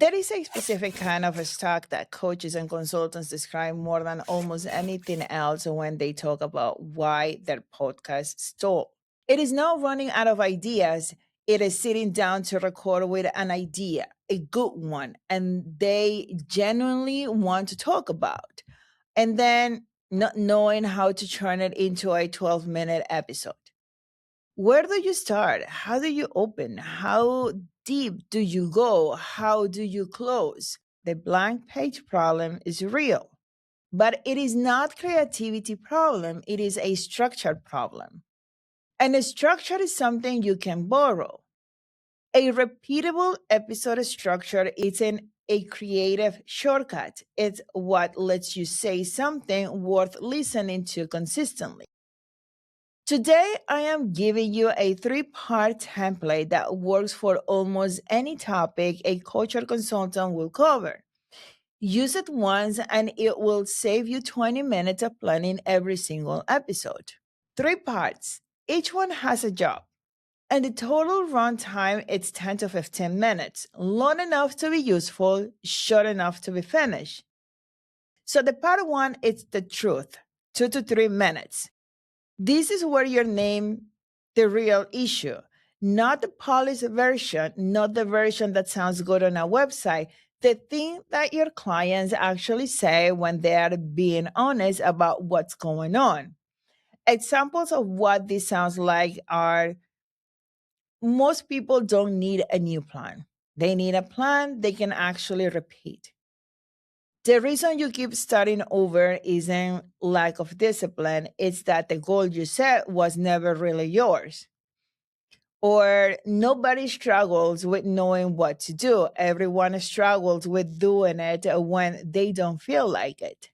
There is a specific kind of a stock that coaches and consultants describe more than almost anything else when they talk about why their podcast stalled. It is not running out of ideas. It is sitting down to record with an idea, a good one, and they genuinely want to talk about. And then not knowing how to turn it into a 12-minute episode. Where do you start? How do you open? How deep do you go? How do you close? The blank page problem is real, but it is not creativity problem. It is a structure problem. And a structure is something you can borrow. A repeatable episode structure isn't a creative shortcut. It's what lets you say something worth listening to consistently. Today, I am giving you a 3-part template that works for almost any topic a coach or consultant will cover. Use it once and it will save you 20 minutes of planning every single episode. 3 parts. Each one has a job. And the total runtime is 10 to 15 minutes, long enough to be useful, short enough to be finished. So the part 1 is the truth, 2 to 3 minutes. This is where you name the real issue, not the polished version, not the version that sounds good on a website, the thing that your clients actually say when they are being honest about what's going on. Examples of what this sounds like are: most people don't need a new plan. They need a plan they can actually repeat. The reason you keep starting over isn't lack of discipline, it's that the goal you set was never really yours. Or nobody struggles with knowing what to do. Everyone struggles with doing it when they don't feel like it.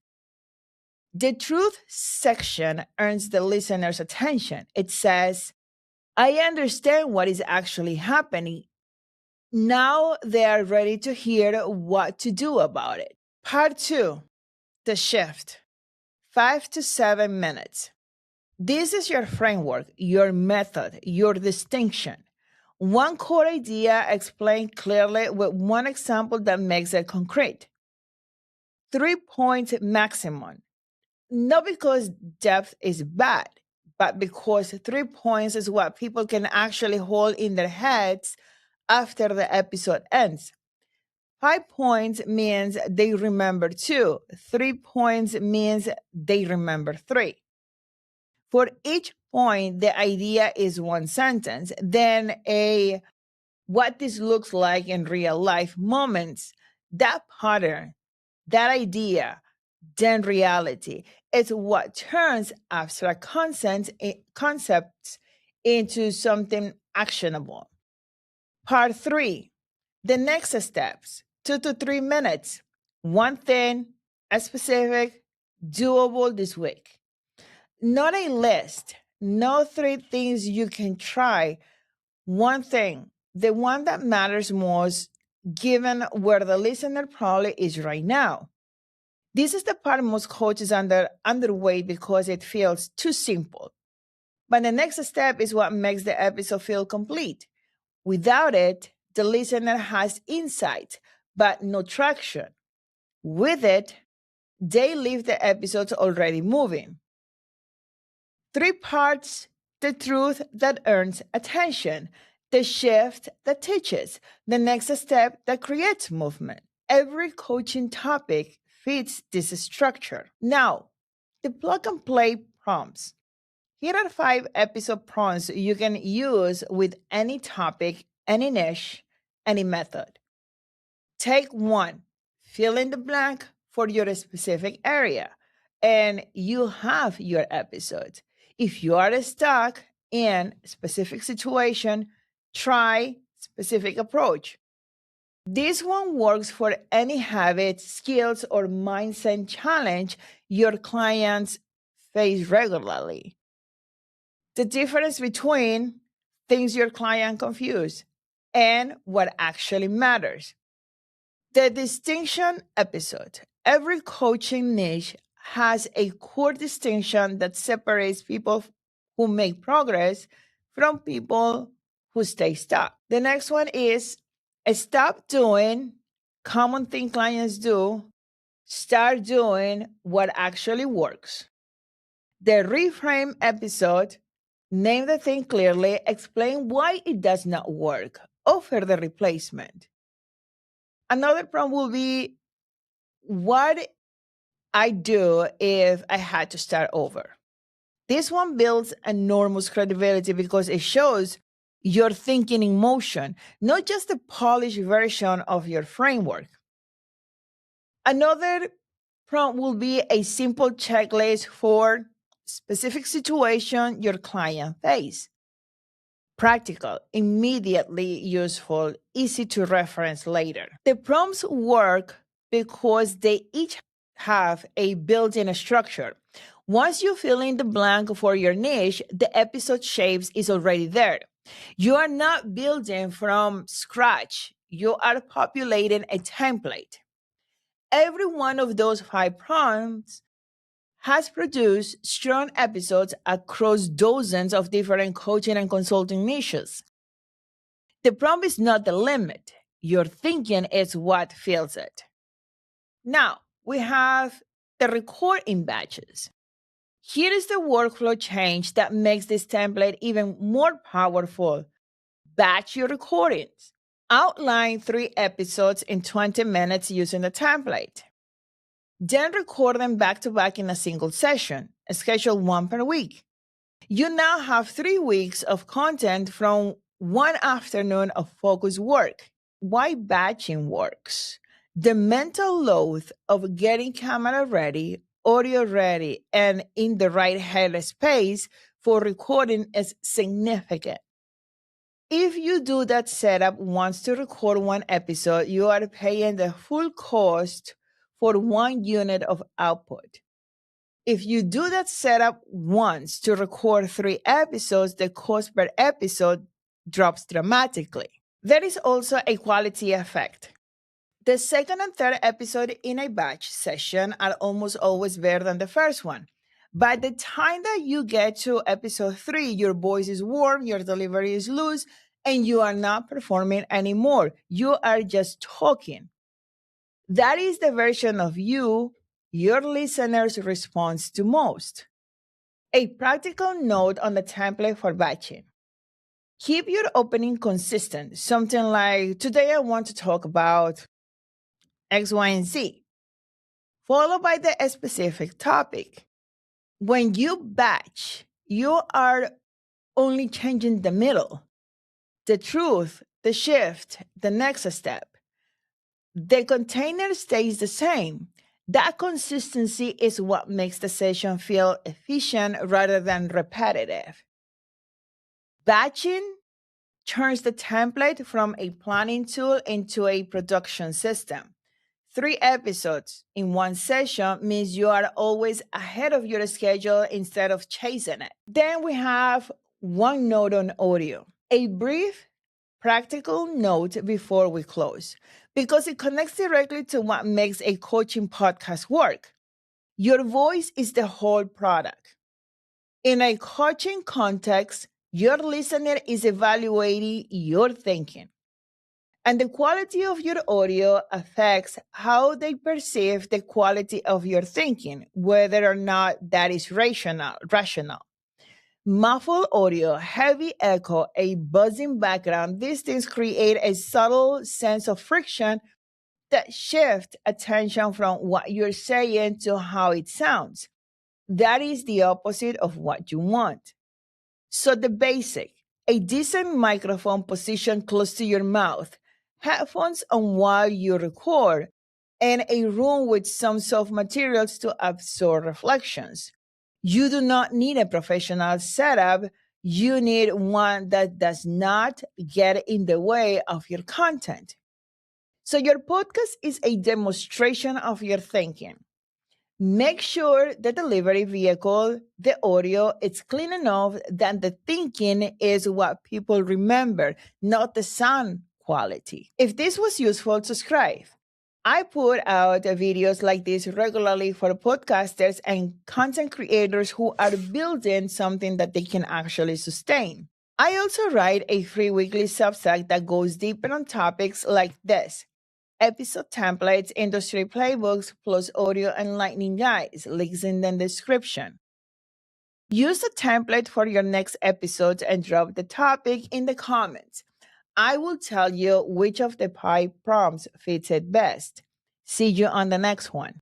The truth section earns the listener's attention. It says, I understand what is actually happening. Now they are ready to hear what to do about it. Part 2, the shift, 5 to 7 minutes. This is your framework, your method, your distinction. One core idea explained clearly with one example that makes it concrete. 3 points maximum. Not because depth is bad, but because 3 points is what people can actually hold in their heads after the episode ends. 5 points means they remember 2. 3 points means they remember 3. For each point, the idea is one sentence. Then a what this looks like in real life moments, that pattern, that idea, then reality. It's what turns abstract concepts into something actionable. Part 3, the next steps, 2 to 3 minutes. One thing, a specific, doable this week. Not a list, no 3 things you can try. One thing, the one that matters most given where the listener probably is right now. This is the part most coaches underweight because it feels too simple. But the next step is what makes the episode feel complete. Without it, the listener has insight, but no traction. With it, they leave the episodes already moving. 3 parts, the truth that earns attention, the shift that teaches, the next step that creates movement. Every coaching topic fits this structure. Now, the plug and play prompts. Here are 5 episode prompts you can use with any topic, any niche, any method. Take 1, fill in the blank for your specific area, and you have your episode. If you are stuck in a specific situation, try specific approach. This one works for any habit, skills, or mindset challenge your clients face regularly. The difference between things your client confuse and what actually matters. The distinction episode. Every coaching niche has a core distinction that separates people who make progress from people who stay stuck. The next one is stop doing common thing clients do, start doing what actually works. The reframe episode, name the thing clearly, explain why it does not work, offer the replacement. Another prompt will be what I do if I had to start over. This one builds enormous credibility because it shows your thinking in motion, not just the polished version of your framework. Another prompt will be a simple checklist for specific situation your client face. Practical, immediately useful, easy to reference later. The prompts work because they each have a built-in structure. Once you fill in the blank for your niche, the episode shapes is already there. You are not building from scratch. You are populating a template. Every one of those 5 prompts has produced strong episodes across dozens of different coaching and consulting niches. The prompt is not the limit. Your thinking is what fills it. Now, we have the record in batches. Here is the workflow change that makes this template even more powerful. Batch your recordings. Outline 3 episodes in 20 minutes using the template. Then record them back to back in a single session. Schedule 1 per week. You now have 3 weeks of content from one afternoon of focused work. Why batching works? The mental load of getting camera ready, audio ready, and in the right headspace for recording is significant. If you do that setup once to record 1 episode, you are paying the full cost for 1 unit of output. If you do that setup once to record 3 episodes, the cost per episode drops dramatically. There is also a quality effect. The second and third episode in a batch session are almost always better than the first one. By the time that you get to episode 3, your voice is warm, your delivery is loose, and you are not performing anymore. You are just talking. That is the version of you your listeners respond to most. A practical note on the template for batching. Keep your opening consistent, something like, today I want to talk about X, Y, and Z, followed by the specific topic. When you batch, you are only changing the middle, the truth, the shift, the next step. The container stays the same. That consistency is what makes the session feel efficient rather than repetitive. Batching turns the template from a planning tool into a production system. 3 episodes in 1 session means you are always ahead of your schedule instead of chasing it. Then we have one note on audio, a brief, practical note before we close, because it connects directly to what makes a coaching podcast work. Your voice is the whole product. In a coaching context, your listener is evaluating your thinking. And the quality of your audio affects how they perceive the quality of your thinking, whether or not that is rational. Muffled audio, heavy echo, a buzzing background, these things create a subtle sense of friction that shift attention from what you're saying to how it sounds. That is the opposite of what you want. So the basic, a decent microphone positioned close to your mouth, headphones on while you record, and a room with some soft materials to absorb reflections. You do not need a professional setup. You need one that does not get in the way of your content. So your podcast is a demonstration of your thinking. Make sure the delivery vehicle, the audio, is clean enough that the thinking is what people remember, not the sound quality. If this was useful, subscribe. I put out videos like this regularly for podcasters and content creators who are building something that they can actually sustain. I also write a free weekly Substack that goes deeper on topics like this. episode templates, industry playbooks, plus audio and lightning guides. Links in the description. Use the template for your next episode and drop the topic in the comments. I will tell you which of the 5 prompts fits it best. See you on the next one.